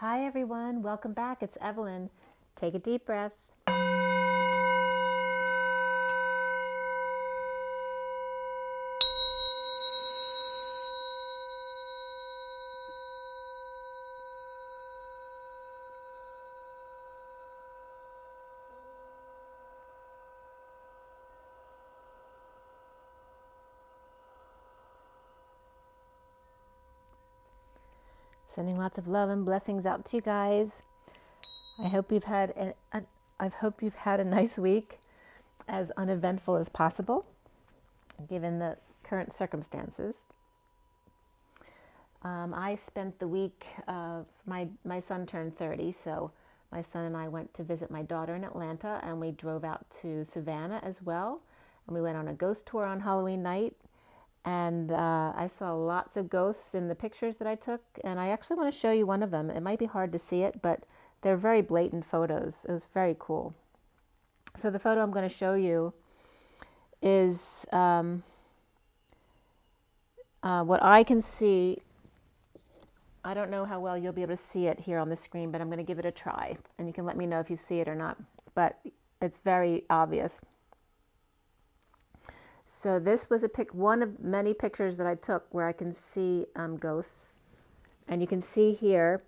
Hi everyone, welcome back. It's Evelyn. Take a deep breath. Sending lots of love and blessings out to you guys. I hope you've had a nice week, as uneventful as possible, given the current circumstances. I spent the week my son turned 30, so my son and I went to visit my daughter in Atlanta, and we drove out to Savannah as well, and we went on a ghost tour on Halloween night. And I saw lots of ghosts in the pictures that I took, and I actually want to show you one of them. It might be hard to see it, but they're very blatant photos. It was very cool. So the photo I'm going to show you is what I can see. I don't know how well you'll be able to see it here on the screen, but I'm going to give it a try, and you can let me know if you see it or not. But it's very obvious. So this was one of many pictures that I took where I can see ghosts. And you can see here,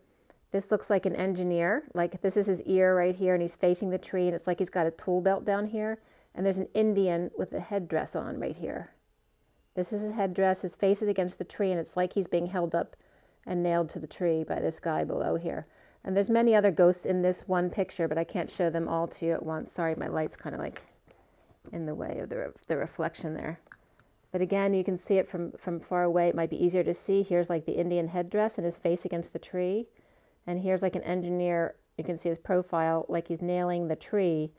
this looks like an engineer. Like this is his ear right here, and he's facing the tree, and it's like he's got a tool belt down here. And there's an Indian with a headdress on right here. This is his headdress. His face is against the tree, and it's like he's being held up and nailed to the tree by this guy below here. And there's many other ghosts in this one picture, but I can't show them all to you at once. Sorry, my light's kind of like in the way of the reflection there. But again, you can see it from far away. It might be easier to see. Here's like the Indian headdress and his face against the tree. And here's like an engineer. You can see his profile like he's nailing the tree.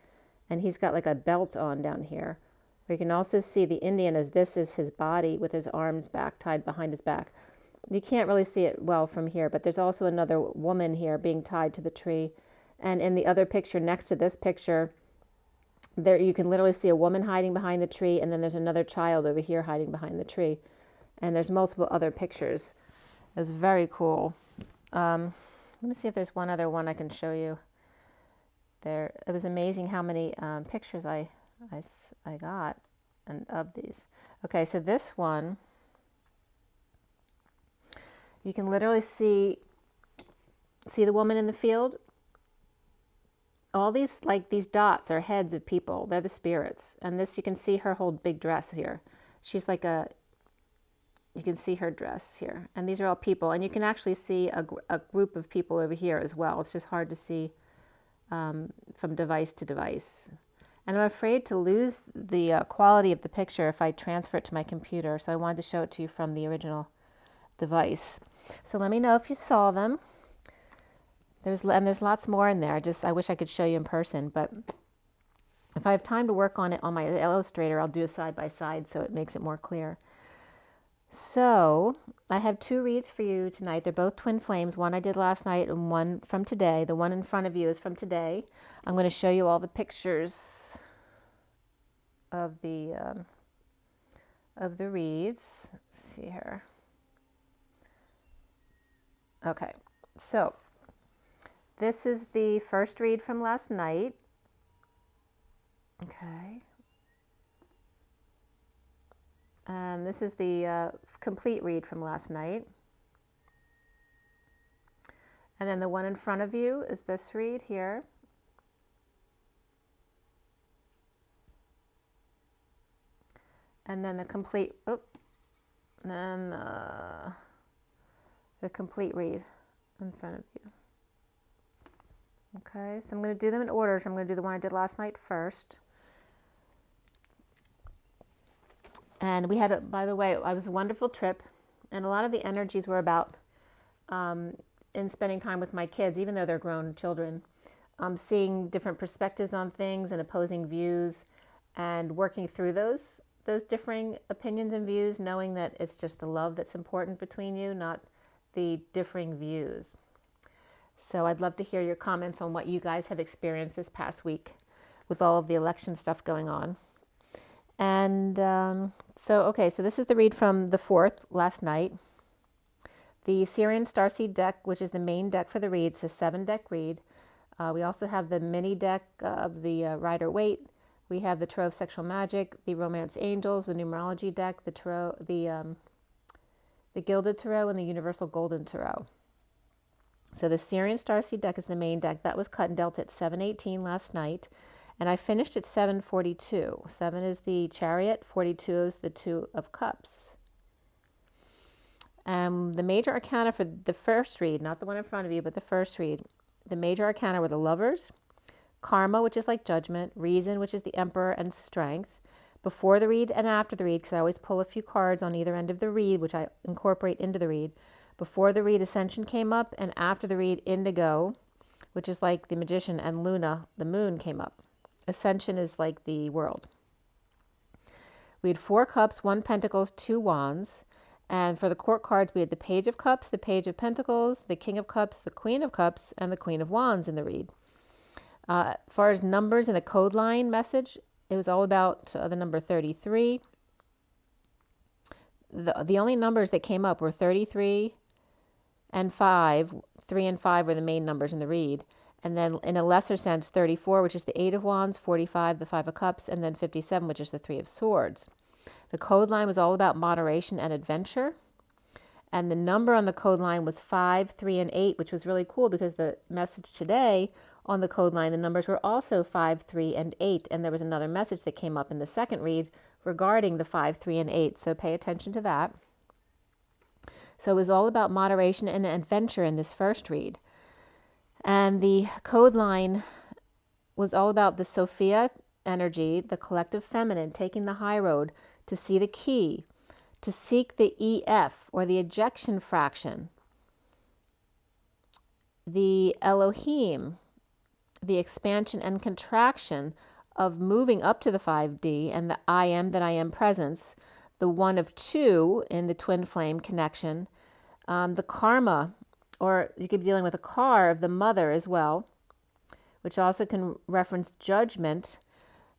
And he's got like a belt on down here. You can also see the Indian as this is his body with his arms back, tied behind his back. You can't really see it well from here, but there's also another woman here being tied to the tree. And in the other picture next to this picture, there you can literally see a woman hiding behind the tree, and then there's another child over here hiding behind the tree. And there's multiple other pictures. It's very cool. Let me see if there's one other one I can show you. It was amazing how many pictures I got and of these. Okay, so this one, you can literally see the woman in the field. All these dots are heads of people. They're the spirits. And this, you can see her whole big dress here. She's like you can see her dress here. And these are all people. And you can actually see a group of people over here as well. It's just hard to see from device to device. And I'm afraid to lose the quality of the picture if I transfer it to my computer. So I wanted to show it to you from the original device. So let me know if you saw them. There's lots more in there. I wish I could show you in person, but if I have time to work on it on my Illustrator, I'll do a side by side so it makes it more clear. So I have two reads for you tonight. They're both twin flames. One I did last night and one from today. The one in front of you is from today. I'm going to show you all the pictures of the reads. Let's see here. Okay, so this is the first read from last night. Okay. And this is the complete read from last night. And then the one in front of you is this read here. And then the complete, the complete read in front of you. Okay, so I'm going to do them in order. So I'm going to do the one I did last night first. And we had, by the way, it was a wonderful trip. And a lot of the energies were about in spending time with my kids, even though they're grown children, seeing different perspectives on things and opposing views, and working through those differing opinions and views, knowing that it's just the love that's important between you, not the differing views. So I'd love to hear your comments on what you guys have experienced this past week with all of the election stuff going on. And so this is the read from the 4th last night. The SIRIAN Starseed deck, which is the main deck for the read, it's a 7-deck read. We also have the mini deck of the Rider-Waite. We have the Tarot of Sexual Magic, the Romance Angels, the Numerology deck, the Tarot, the Gilded Tarot, and the Universal Golden Tarot. So the SIRIAN Starseed deck is the main deck. That was cut and dealt at 7:18 last night, and I finished at 7:42. 7 is the Chariot, 42 is the Two of Cups. The major arcana for the first read, not the one in front of you, but the first read, the major arcana were the Lovers, Karma, which is like Judgment, Reason, which is the Emperor, and Strength. Before the read and after the read, because I always pull a few cards on either end of the read, which I incorporate into the read. Before the read, Ascension came up, and after the read, Indigo, which is like the Magician, and Luna, the Moon, came up. Ascension is like the world. We had 4 Cups, 1 Pentacles, 2 Wands. And for the court cards, we had the Page of Cups, the Page of Pentacles, the King of Cups, the Queen of Cups, and the Queen of Wands in the read. As far as numbers in the code line message, it was all about the number 33. The only numbers that came up were 33 and 5. 3 and 5 were the main numbers in the read. And then in a lesser sense, 34, which is the 8 of Wands, 45, the 5 of Cups, and then 57, which is the 3 of Swords. The code line was all about moderation and adventure. And the number on the code line was 5, 3, and 8, which was really cool because the message today on the code line, the numbers were also 5, 3, and 8. And there was another message that came up in the second read regarding the 5, 3, and 8. So pay attention to that. So it was all about moderation and adventure in this first read. And the code line was all about the Sophia energy, the collective feminine, taking the high road to see the key, to seek the EF, or the ejection fraction, the Elohim, the expansion and contraction of moving up to the 5D, and the I am that I am presence, the 1 of 2 in the twin flame connection, the karma, or you could be dealing with a car of the mother as well, which also can reference judgment,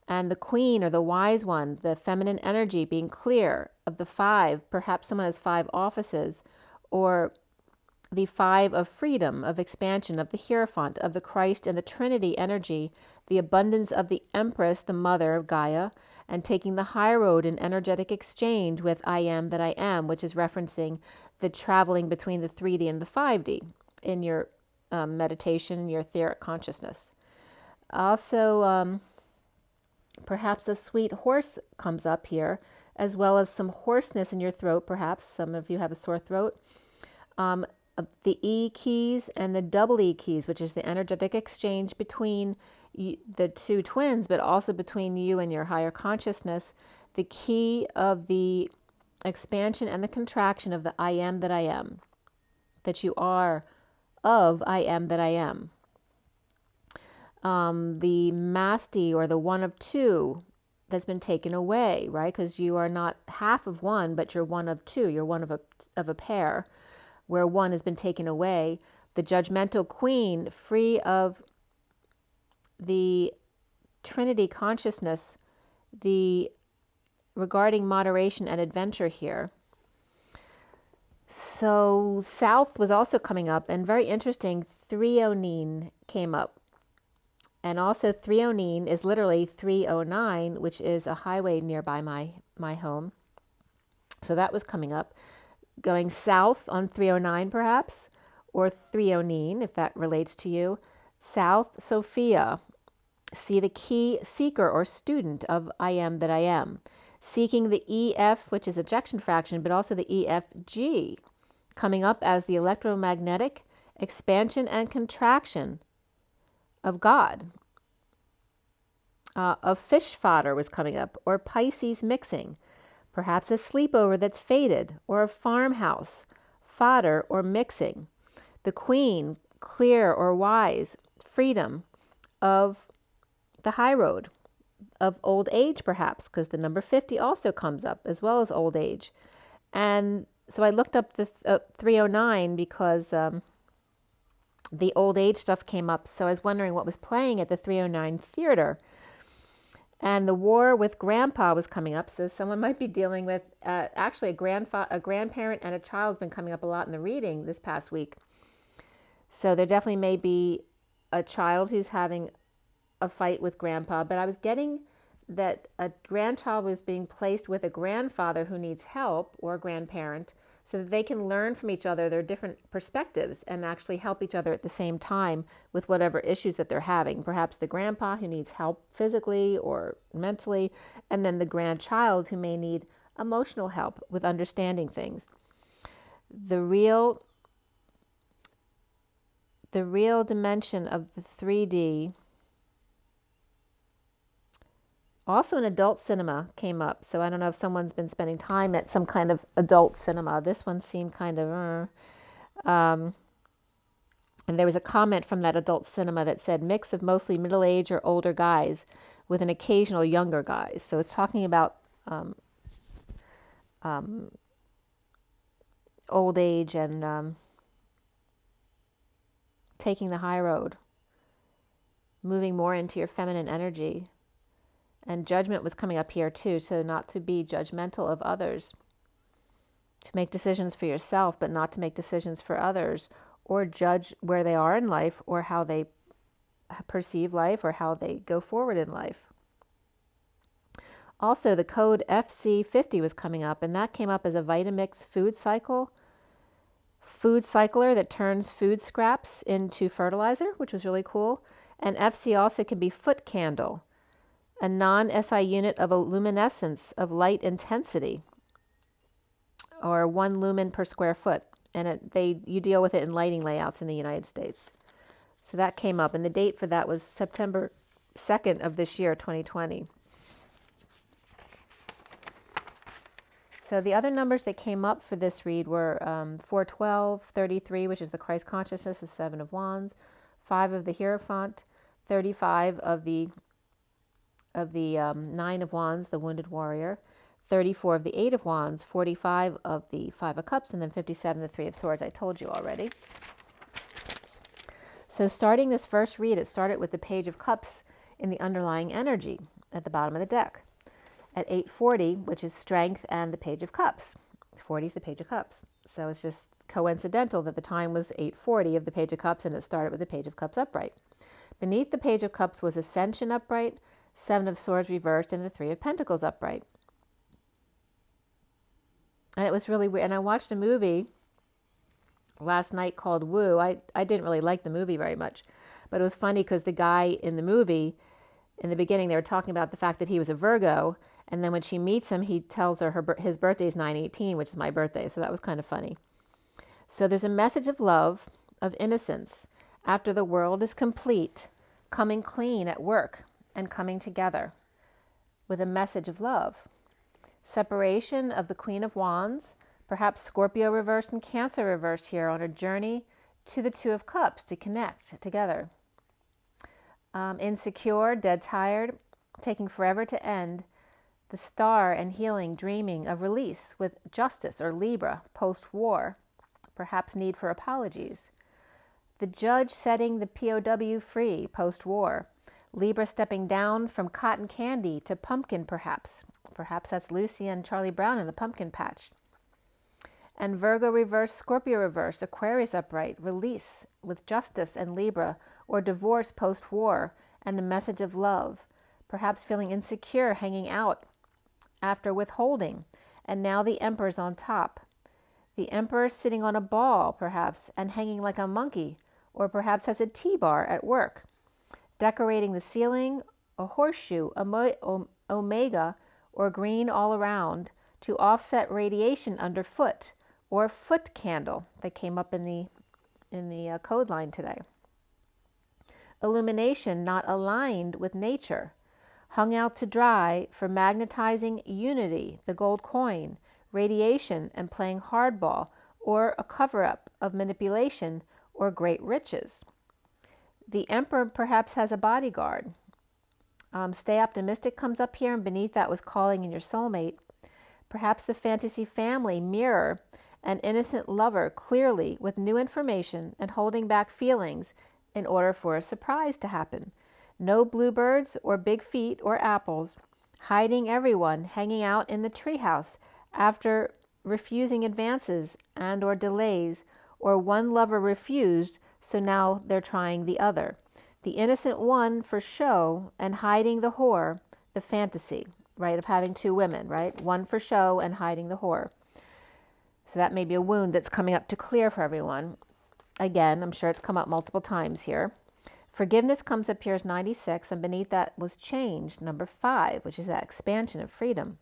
and the queen, or the wise one, the feminine energy being clear of the 5. Perhaps someone has 5 offices, or the 5 of freedom, of expansion, of the Hierophant, of the Christ and the Trinity energy, the abundance of the Empress, the mother of Gaia, and taking the high road in energetic exchange with I am that I am, which is referencing the traveling between the 3D and the 5D in your meditation, your etheric consciousness. Also, perhaps a sweet horse comes up here, as well as some hoarseness in your throat, perhaps. Some of you have a sore throat. The E keys and the double E keys, which is the energetic exchange between the two twins, but also between you and your higher consciousness. The key of the expansion and the contraction of the I am that I am, that you are of I am that I am. The Masti, or the 1 of 2, that's been taken away, right? Because you are not half of 1, but you're 1 of 2. You're 1 of a pair, where 1 has been taken away. The judgmental queen, free of the Trinity consciousness, the regarding moderation and adventure here. So South was also coming up, and very interesting, Threonine came up. And also Threonine is literally 309, which is a highway nearby my home. So that was coming up. Going south on 309 perhaps, or Threonine, if that relates to you. South Sophia, see the key seeker or student of I am that I am. Seeking the EF, which is ejection fraction, but also the EFG, coming up as the electromagnetic expansion and contraction of God. A fish fodder was coming up, or Pisces mixing. Perhaps a sleepover that's faded, or a farmhouse, fodder or mixing. The queen, clear or wise, freedom of the high road, of old age perhaps, because the number 50 also comes up, as well as old age. And so I looked up the 309 because the old age stuff came up, so I was wondering what was playing at the 309 theater. And the war with grandpa was coming up, so someone might be dealing with, actually a grandparent and a child's been coming up a lot in the reading this past week. So there definitely may be a child who's having a fight with grandpa, but I was getting that a grandchild was being placed with a grandfather who needs help, or a grandparent, so that they can learn from each other their different perspectives and actually help each other at the same time with whatever issues that they're having. Perhaps the grandpa who needs help physically or mentally, and then the grandchild who may need emotional help with understanding things. The real dimension of the 3D. Also, an adult cinema came up, so I don't know if someone's been spending time at some kind of adult cinema. This one seemed kind of, and there was a comment from that adult cinema that said mix of mostly middle-aged or older guys with an occasional younger guys. So it's talking about old age and taking the high road, moving more into your feminine energy. And judgment was coming up here too, so not to be judgmental of others, to make decisions for yourself, but not to make decisions for others, or judge where they are in life, or how they perceive life, or how they go forward in life. Also, the code FC50 was coming up, and that came up as a Vitamix food cycler that turns food scraps into fertilizer, which was really cool. And FC also can be foot candle, a non-SI unit of a luminescence of light intensity, or 1 lumen per square foot. And you deal with it in lighting layouts in the United States. So that came up, and the date for that was September 2nd of this year, 2020. So the other numbers that came up for this read were 412, 33, which is the Christ consciousness, the 7 of Wands, 5 of the Hierophant, 35 of the 9 of Wands, the Wounded Warrior, 34 of the 8 of Wands, 45 of the 5 of Cups, and then 57 of the 3 of Swords. I told you already. So starting this first read, it started with the Page of Cups in the underlying energy at the bottom of the deck. At 840, which is Strength and the Page of Cups. 40 is the Page of Cups. So it's just coincidental that the time was 840 of the Page of Cups, and it started with the Page of Cups upright. Beneath the Page of Cups was Ascension upright, 7 of Swords reversed, and the 3 of Pentacles upright. And it was really weird. And I watched a movie last night called Woo. I didn't really like the movie very much, but it was funny because the guy in the movie, in the beginning, they were talking about the fact that he was a Virgo, and then when she meets him, he tells her his birthday is 9/18, which is my birthday, so that was kind of funny. So there's a message of love, of innocence, after the world is complete, coming clean at work and coming together with a message of love. Separation of the Queen of Wands, perhaps Scorpio reversed and Cancer reversed here on a journey to the 2 of Cups to connect together. Insecure, dead tired, taking forever to end. The Star and healing, dreaming of release with Justice or Libra, post-war, perhaps need for apologies. The Judge setting the POW free, post-war. Libra stepping down from cotton candy to pumpkin, perhaps. Perhaps that's Lucy and Charlie Brown in the pumpkin patch. And Virgo reverse, Scorpio reverse, Aquarius upright, release with Justice and Libra, or divorce post-war and a message of love. Perhaps feeling insecure, hanging out after withholding, and now the Emperor's on top. The Emperor sitting on a ball, perhaps, and hanging like a monkey, or perhaps has a T-bar at work. Decorating the ceiling, a horseshoe, omega, or green all around to offset radiation underfoot, or foot candle that came up in the code line today. Illumination not aligned with nature, hung out to dry for magnetizing unity, the gold coin, radiation and playing hardball, or a cover-up of manipulation or great riches. The Emperor perhaps has a bodyguard. Stay optimistic comes up here, and beneath that was calling in your soulmate. Perhaps the fantasy family mirror an innocent lover clearly with new information and holding back feelings in order for a surprise to happen. No bluebirds or big feet or apples. Hiding everyone, hanging out in the treehouse after refusing advances and or delays, or one lover refused, so now they're trying the other. The innocent one for show and hiding the whore, the fantasy, right, of having two women, right? One for show and hiding the whore. So that may be a wound that's coming up to clear for everyone. Again, I'm sure it's come up multiple times here. Forgiveness comes up here as 96, and beneath that was change, number 5, which is that expansion of freedom.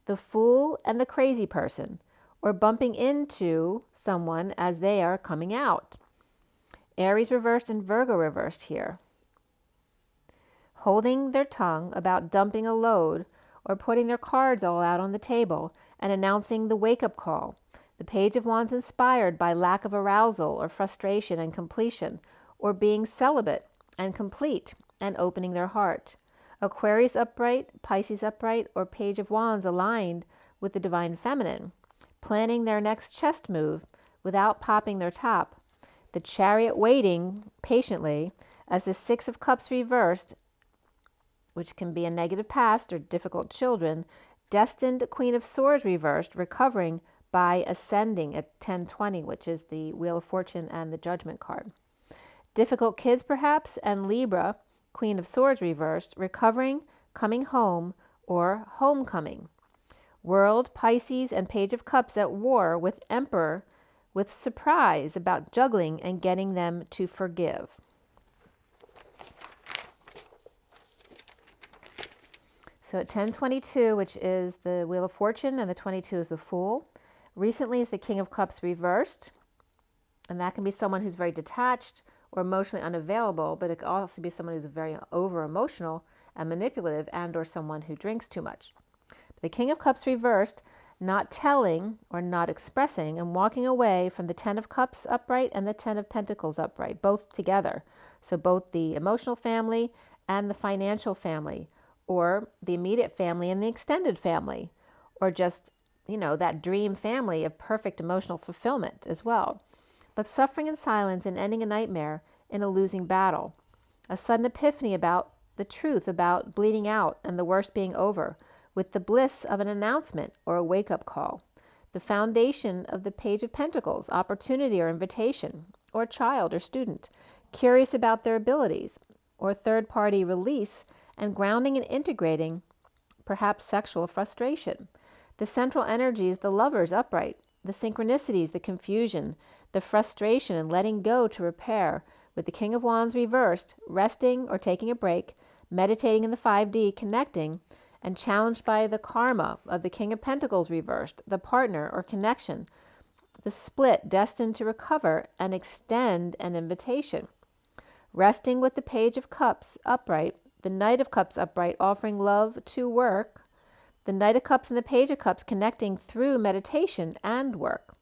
The fool and the crazy person, or bumping into someone as they are coming out. Aries reversed and Virgo reversed here. Holding their tongue about dumping a load or putting their cards all out on the table and announcing the wake-up call. The Page of Wands inspired by lack of arousal or frustration and completion, or being celibate and complete and opening their heart. Aquarius upright, Pisces upright, or Page of Wands aligned with the Divine Feminine, planning their next chest move without popping their top. The Chariot waiting patiently as the Six of Cups reversed, which can be a negative past or difficult children. Destined Queen of Swords reversed, recovering by ascending at 1020, which is the Wheel of Fortune and the Judgment card. Difficult kids perhaps, and Libra, Queen of Swords reversed, recovering, coming home, or homecoming. World, Pisces, and Page of Cups at war with Emperor, with surprise about juggling and getting them to forgive. So at 1022, which is the Wheel of Fortune, and the 22 is the Fool. Recently is the King of Cups reversed, and that can be someone who's very detached or emotionally unavailable, but it could also be someone who's very over-emotional and manipulative, and or someone who drinks too much. The King of Cups reversed, not telling or not expressing, and walking away from the 10 of Cups upright and the 10 of Pentacles upright, both together. So both the emotional family and the financial family, or the immediate family and the extended family, or just, that dream family of perfect emotional fulfillment as well. But suffering in silence and ending a nightmare in a losing battle. A sudden epiphany about the truth about bleeding out and the worst being over, with the bliss of an announcement or a wake-up call. The foundation of the Page of Pentacles, opportunity or invitation, or child or student, curious about their abilities, or third-party release and grounding and integrating, perhaps sexual frustration. The central energy is the Lovers upright, the synchronicities, the confusion, the frustration and letting go to repair, with the King of Wands reversed, resting or taking a break, meditating in the 5D, connecting, and challenged by the karma of the King of Pentacles reversed, the partner or connection, the split destined to recover and extend an invitation. Resting with the Page of Cups upright, the Knight of Cups upright, offering love to work, the Knight of Cups and the Page of Cups connecting through meditation and work.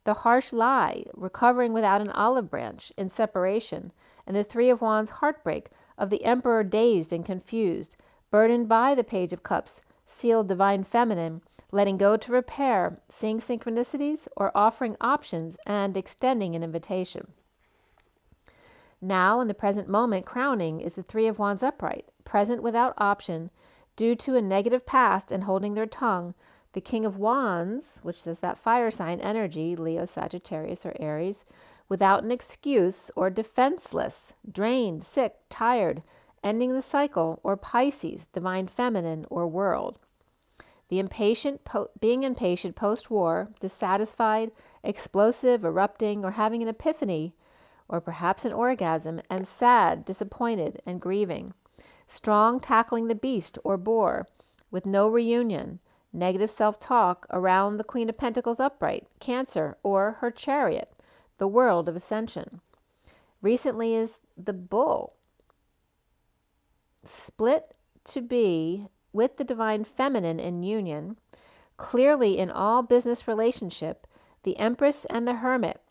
The harsh lie, recovering without an olive branch, in separation, and the Three of Wands heartbreak of the Emperor dazed and confused, burdened by the Page of Cups, sealed Divine Feminine, letting go to repair, seeing synchronicities or offering options and extending an invitation. Now, in the present moment, crowning is the Three of Wands upright, present without option, due to a negative past and holding their tongue, the King of Wands, which is that fire sign energy, Leo, Sagittarius, or Aries, without an excuse or defenseless, drained, sick, tired, ending the cycle, or Pisces, Divine Feminine, or World. The impatient, being impatient post-war, dissatisfied, explosive, erupting, or having an epiphany, or perhaps an orgasm, and sad, disappointed, and grieving. Strong, tackling the beast or boar, with no reunion, negative self-talk around the Queen of Pentacles upright, Cancer, or her Chariot, the world of ascension. Recently is the Bull, split to be with the Divine Feminine in union, clearly in all business relationship, the Empress and the Hermit,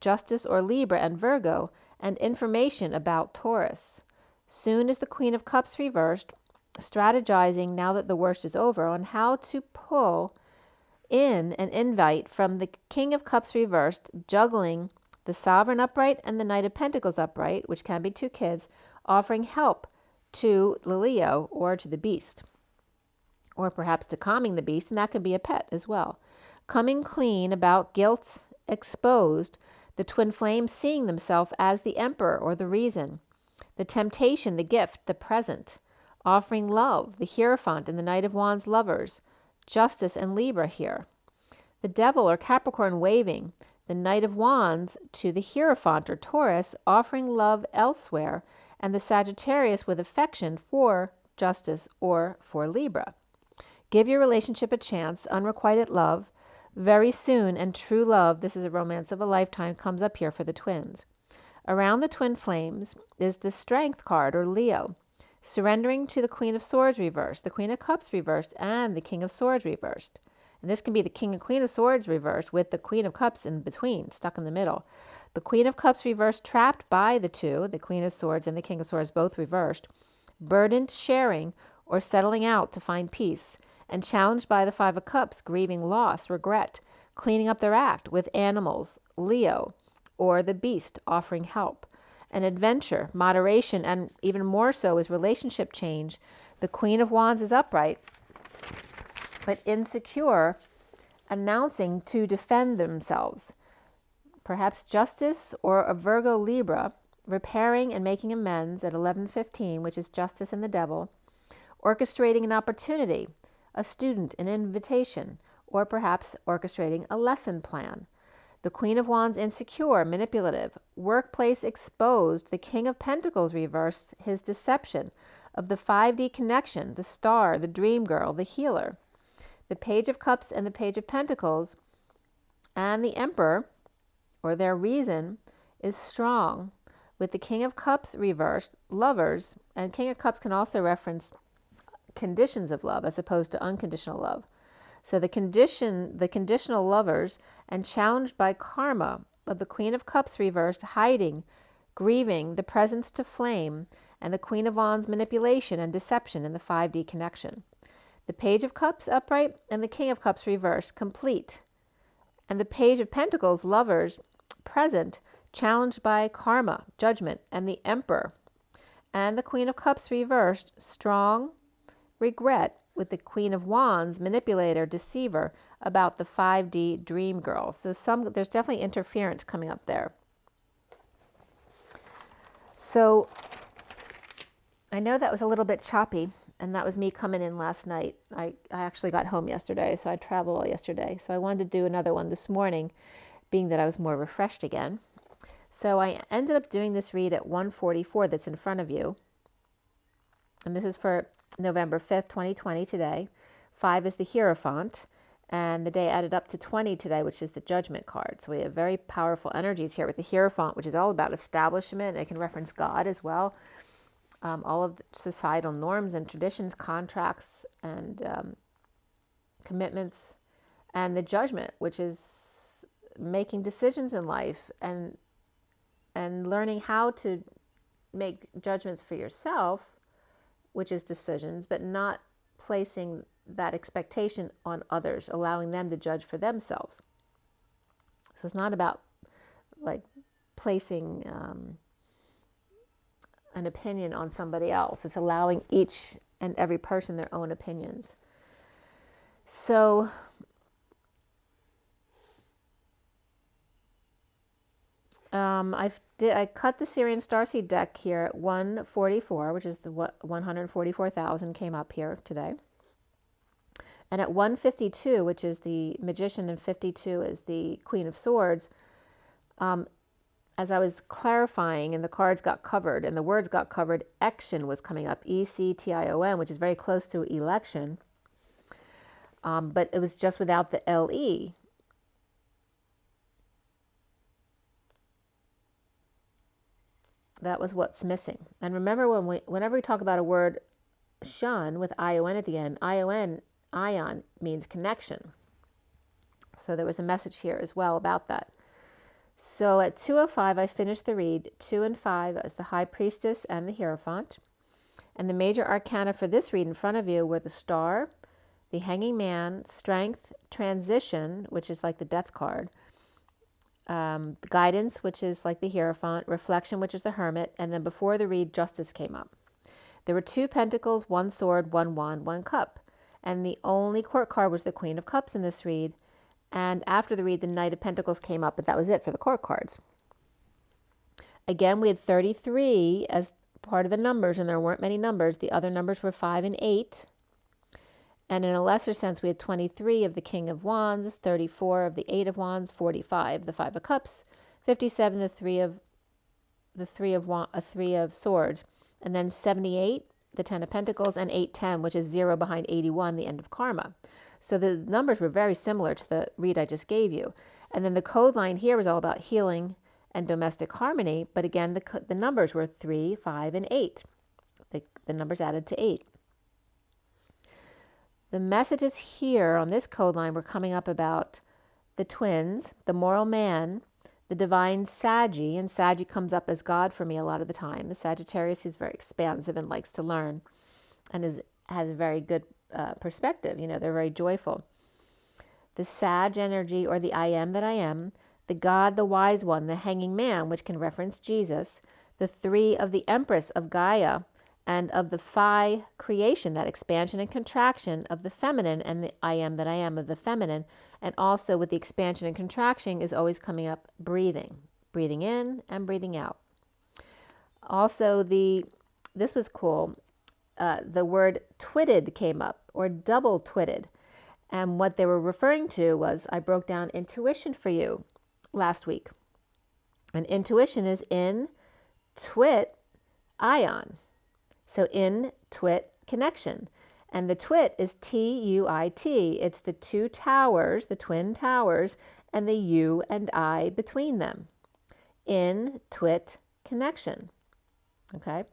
Justice or Libra and Virgo, and information about Taurus. Soon is the Queen of Cups reversed, strategizing now that the worst is over on how to pull in an invite from the King of Cups reversed, juggling The Sovereign upright and the Knight of Pentacles upright, which can be two kids, offering help to the Leo or to the beast, or perhaps to calming the beast, and that could be a pet as well. Coming clean about guilt exposed, the twin flames seeing themselves as the Emperor or the reason, the temptation, the gift, the present, offering love, the Hierophant and the Knight of Wands lovers, Justice and Libra here. The Devil or Capricorn waving, the Knight of Wands to the Hierophant or Taurus, offering love elsewhere, and the Sagittarius with affection for Justice or for Libra. Give your relationship a chance, unrequited love, very soon, and true love, this is a romance of a lifetime, comes up here for the twins. Around the twin flames is the Strength card, or Leo, surrendering to the Queen of Swords reversed, the Queen of Cups reversed, and the King of Swords reversed. And this can be the King and Queen of Swords reversed with the Queen of Cups in between, stuck in the middle. The Queen of Cups reversed, trapped by the two, the Queen of Swords and the King of Swords both reversed, burdened, sharing, or settling out to find peace, and challenged by the Five of Cups, grieving loss, regret, cleaning up their act with animals, Leo, or the beast, offering help. An adventure, moderation, and even more so is relationship change. The Queen of Wands is upright, but insecure, announcing to defend themselves. Perhaps Justice or a Virgo Libra, repairing and making amends at 11:15, which is Justice and the Devil, orchestrating an opportunity, a student, an invitation, or perhaps orchestrating a lesson plan. The Queen of Wands insecure, manipulative, workplace exposed, the King of Pentacles reversed, his deception of the 5D connection, the star, the dream girl, the healer. The Page of Cups and the Page of Pentacles and the Emperor, or their reason, is strong, with the King of Cups reversed, lovers, and King of Cups can also reference conditions of love as opposed to unconditional love. So the conditional lovers, and challenged by karma of the Queen of Cups reversed, hiding, grieving, the presence to flame, and the Queen of Wands manipulation and deception in the 5D connection. The Page of Cups upright and the King of Cups reversed, complete. And the Page of Pentacles, lovers, present, challenged by karma, judgment, and the Emperor. And the Queen of Cups reversed, strong, regret, with the Queen of Wands, manipulator, deceiver, about the 5D dream girl. So there's definitely interference coming up there. So I know that was a little bit choppy, and that was me coming in last night. I actually got home yesterday, so I traveled all yesterday. So I wanted to do another one this morning, being that I was more refreshed again. So I ended up doing this read at 1:44 that's in front of you. And this is for November 5th, 2020 today. 5 is the Hierophant, and the day added up to 20 today, which is the Judgment card. So we have very powerful energies here with the Hierophant, which is all about establishment. It can reference God as well. All of the societal norms and traditions, contracts, and commitments. And the Judgment, which is making decisions in life and learning how to make judgments for yourself, which is decisions, but not placing that expectation on others, allowing them to judge for themselves. So it's not about like placing an opinion on somebody else. It's allowing each and every person their own opinions. So I cut the SIRIAN Starseed deck here at 144, which is the 144,000 came up here today. And at 152, which is the Magician, and 52 is the Queen of Swords, as I was clarifying and the cards got covered and the words got covered, Ection was coming up, E-C-T-I-O-N, which is very close to election, but it was just without the L-E. That was what's missing. And remember, whenever we talk about a word shun with I-O-N at the end, ion means connection. So there was a message here as well about that. So at 2:05, I finished the read. 2 and 5 as the High Priestess and the Hierophant. And the major arcana for this read in front of you were the Star, the Hanging Man, Strength, Transition, which is like the Death card, guidance, which is like the Hierophant, reflection, which is the Hermit, and then before the read, justice came up. There were 2 pentacles, 1 sword, 1 wand, 1 cup. And the only court card was the Queen of Cups in this read. And after the read, the Knight of Pentacles came up, but that was it for the court cards. Again, we had 33 as part of the numbers, and there weren't many numbers. The other numbers were 5 and 8. And in a lesser sense, we had 23 of the King of Wands, 34 of the 8 of Wands, 45 the 5 of Cups, 57 the 3 of Swords, and then 78 the 10 of Pentacles, and 810, which is 0 behind 81, the end of karma. So the numbers were very similar to the read I just gave you. And then the code line here was all about healing and domestic harmony, but again, the numbers were 3, 5, and 8. The numbers added to 8. The messages here on this code line were coming up about the twins, the moral man, the divine Saggy, and Saggy comes up as God for me a lot of the time. The Sagittarius who's very expansive and likes to learn and has a very good perspective. You know, they're very joyful. The Sag energy, or the I am that I am, the God, the wise one, the hanging man, which can reference Jesus, the 3 of the Empress of Gaia, and of the Phi creation, that expansion and contraction of the feminine, and the I am that I am of the feminine. And also with the expansion and contraction is always coming up breathing in and breathing out. Also, this was cool, the word twitted came up, or double twitted. And what they were referring to was, I broke down intuition for you last week. And intuition is in twit ion. So in twit connection. And the twit is T-U-I-T. It's the 2 towers, the twin towers, and the U and I between them. In twit connection. Okay?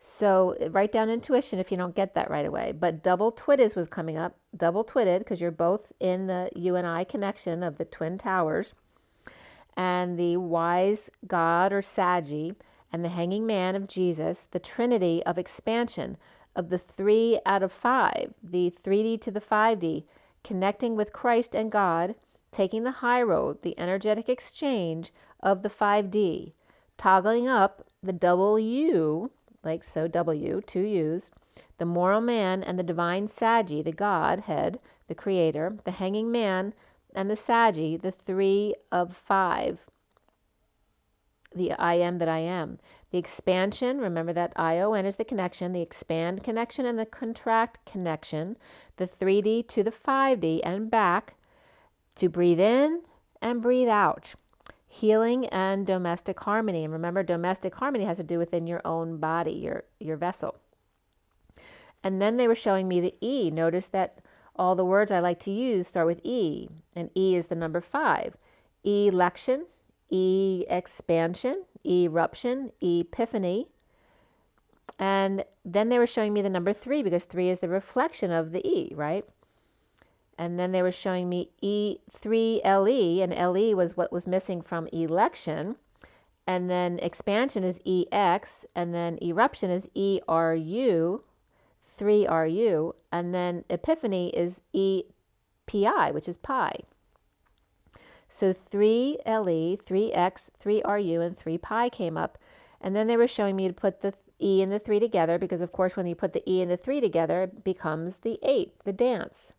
So write down intuition if you don't get that right away. But double twitted was coming up. Double twitted, because you're both in the U and I connection of the twin towers. And the wise God, or Saggy, and the hanging man of Jesus, the trinity of expansion of the 3 out of 5, the 3D to the 5D, connecting with Christ and God, taking the high road, the energetic exchange of the 5D, toggling up the double U, like so W, 2 U's, the moral man and the divine Saggy, the Godhead, the creator, the hanging man and the Saggy, the 3 of 5, the I am that I am. The expansion, remember that ION is the connection, the expand connection and the contract connection, the 3D to the 5D and back to breathe in and breathe out. Healing and domestic harmony. And remember, domestic harmony has to do within your own body, your vessel. And then they were showing me the E. Notice that all the words I like to use start with E, and E is the number 5. Election, E-expansion, eruption, epiphany. And then they were showing me the number 3, because 3 is the reflection of the E, right? And then they were showing me E3LE, and LE was what was missing from election. And then expansion is EX, and then eruption is ERU, 3RU, and then epiphany is EPI, which is pi. So 3LE, 3X, 3RU, and 3pi came up. And then they were showing me to put the E and the 3 together, because of course when you put the E and the 3 together, it becomes the 8, the dance.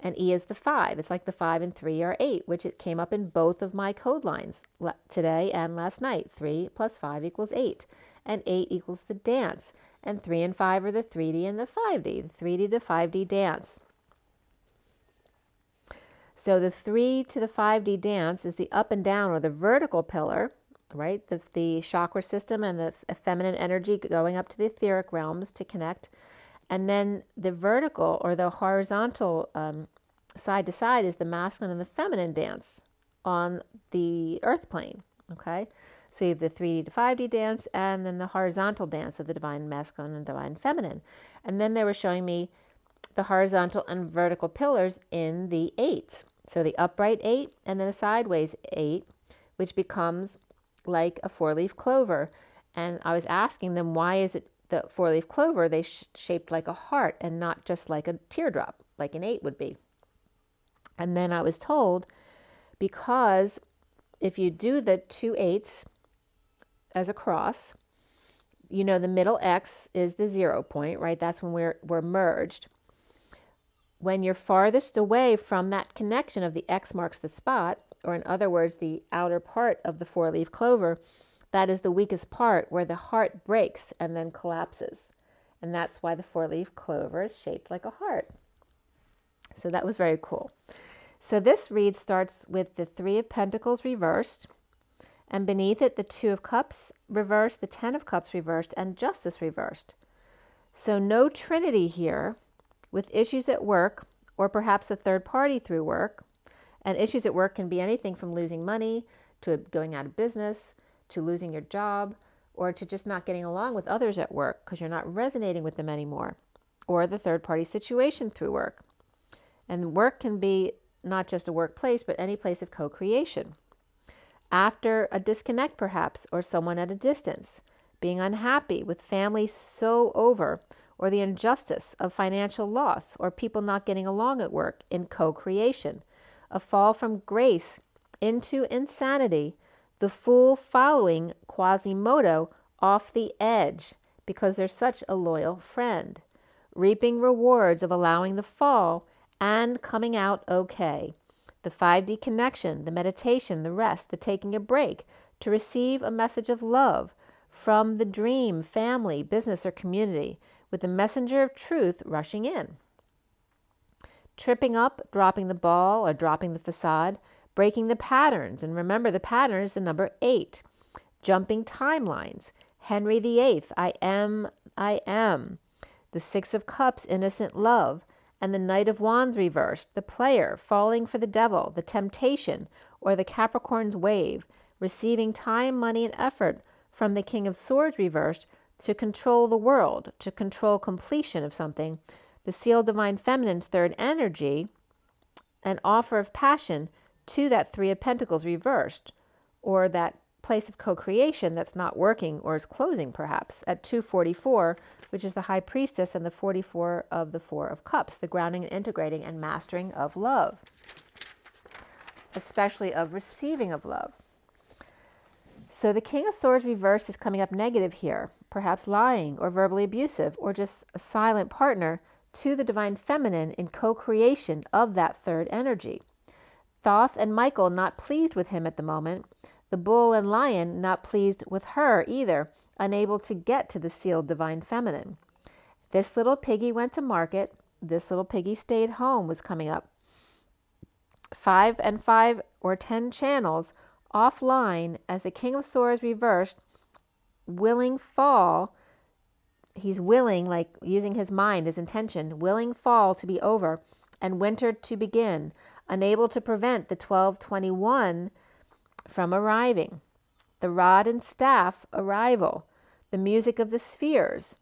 And E is the 5. It's like the 5 and 3 are 8, which it came up in both of my code lines today and last night. 3 plus 5 equals 8. And 8 equals the dance. And 3 and 5 are the 3D and the 5D, the 3D to 5D dance. So the 3 to the 5D dance is the up and down, or the vertical pillar, right? The chakra system and the feminine energy going up to the etheric realms to connect. And then the vertical, or the horizontal side to side, is the masculine and the feminine dance on the earth plane, okay? So you have the 3D to 5D dance, and then the horizontal dance of the divine masculine and divine feminine. And then they were showing me the horizontal and vertical pillars in the 8s. So the upright 8 and then a sideways 8, which becomes like a 4-leaf clover. And I was asking them, why is it the 4-leaf clover, they shaped like a heart and not just like a teardrop, like an 8 would be? And then I was told, because if you do the 2 8s as a cross, you know the middle X is the 0 point, right? That's when we're merged. When you're farthest away from that connection of the X marks the spot, or in other words, the outer part of the 4-leaf clover, that is the weakest part where the heart breaks and then collapses. And that's why the 4-leaf clover is shaped like a heart. So that was very cool. So this read starts with the 3 of Pentacles reversed, and beneath it the 2 of Cups reversed, the 10 of Cups reversed, and Justice reversed. So no Trinity here, with issues at work, or perhaps a third party through work. And issues at work can be anything from losing money, to going out of business, to losing your job, or to just not getting along with others at work because you're not resonating with them anymore, or the third party situation through work. And work can be not just a workplace, but any place of co-creation. After a disconnect perhaps, or someone at a distance, being unhappy with family so over, or the injustice of financial loss, or people not getting along at work in co-creation, a fall from grace into insanity, the fool following Quasimodo off the edge because they're such a loyal friend, reaping rewards of allowing the fall and coming out okay. The 5D connection, the meditation, the rest, the taking a break to receive a message of love from the dream, family, business, or community, with the messenger of truth rushing in. Tripping up, dropping the ball, or dropping the facade, breaking the patterns, and remember the pattern is the number 8. Jumping timelines, Henry VIII, I am, the 6 of Cups, innocent love, and the Knight of Wands reversed, the player falling for the devil, the temptation, or the Capricorn's wave, receiving time, money, and effort from the King of Swords reversed to control the world, to control completion of something, the Seal Divine Feminine's third energy, an offer of passion to that 3 of Pentacles reversed, or that place of co-creation that's not working or is closing perhaps at 244, which is the High Priestess, and the 44 of the 4 of Cups, the grounding and integrating and mastering of love, especially of receiving of love. So the King of Swords reversed is coming up negative here, perhaps lying or verbally abusive, or just a silent partner to the Divine Feminine in co-creation of that third energy. Thoth and Michael not pleased with him at the moment. The Bull and Lion not pleased with her either, unable to get to the sealed Divine Feminine. This little piggy went to market. This little piggy stayed home was coming up. 5 and 5 or 10 channels offline as the King of Swords reversed, willing fall. He's willing, like using his mind, his intention, willing fall to be over and winter to begin, unable to prevent the 1221 from arriving. The rod and staff arrival, the music of the spheres,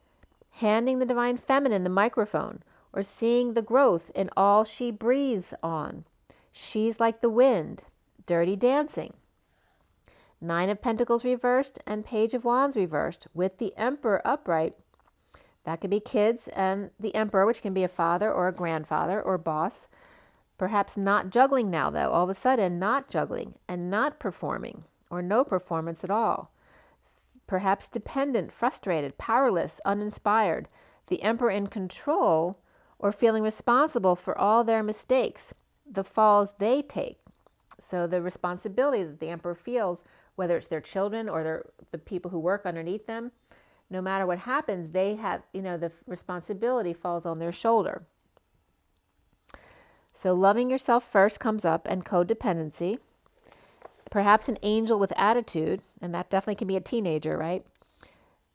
handing the Divine Feminine the microphone, or seeing the growth in all she breathes on. She's like the wind, dirty dancing. 9 of Pentacles reversed and Page of Wands reversed with the Emperor upright. That could be kids and the Emperor, which can be a father or a grandfather or boss. Perhaps not juggling now, though, all of a sudden not juggling and not performing or no performance at all. Perhaps dependent, frustrated, powerless, uninspired. The Emperor in control or feeling responsible for all their mistakes, the falls they take. So the responsibility that the Emperor feels, whether it's their children or the people who work underneath them, no matter what happens, they have, the responsibility falls on their shoulder. So loving yourself first comes up, and codependency. Perhaps an angel with attitude, and that definitely can be a teenager, right?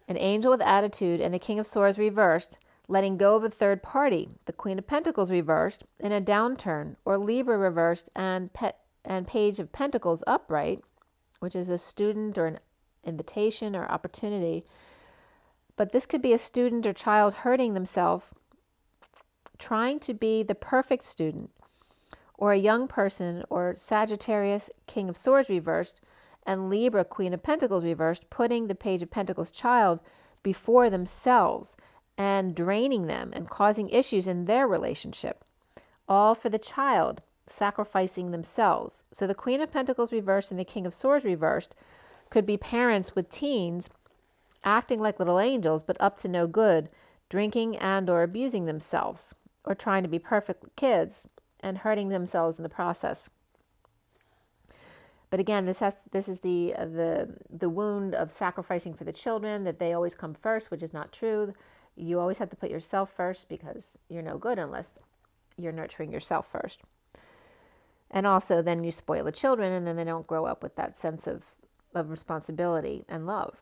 An angel with attitude and the King of Swords reversed, letting go of a third party. The Queen of Pentacles reversed in a downturn, or Libra reversed and Page of Pentacles upright, which is a student or an invitation or opportunity. But this could be a student or child hurting themselves, trying to be the perfect student, or a young person, or Sagittarius King of Swords reversed and Libra Queen of Pentacles reversed, putting the Page of Pentacles child before themselves and draining them and causing issues in their relationship, all for the child sacrificing themselves. So the Queen of Pentacles reversed and the King of Swords reversed could be parents with teens acting like little angels but up to no good, drinking and or abusing themselves, or trying to be perfect kids and hurting themselves in the process. But again, this is the wound of sacrificing for the children, that they always come first, which is not true. You always have to put yourself first, because you're no good unless you're nurturing yourself first. And also then you spoil the children, and then they don't grow up with that sense of responsibility and love.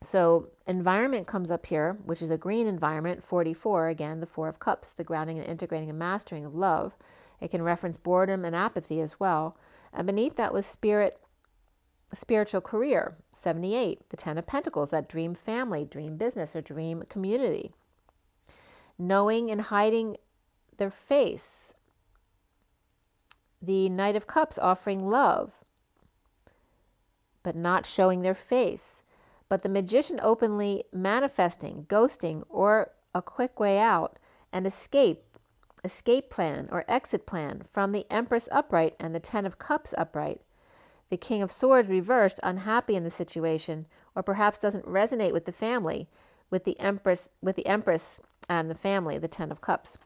So environment comes up here, which is a green environment, 44, again, the Four of Cups, the grounding and integrating and mastering of love. It can reference boredom and apathy as well. And beneath that was spiritual career, 78, the Ten of Pentacles, that dream family, dream business, or dream community. Knowing and hiding their face. The Knight of Cups offering love, but not showing their face. But the Magician openly manifesting, ghosting, or a quick way out, and escape plan or exit plan from the Empress upright and the Ten of Cups upright. The King of Swords reversed, unhappy in the situation, or perhaps doesn't resonate with the family, with the Empress and the family, the Ten of Cups.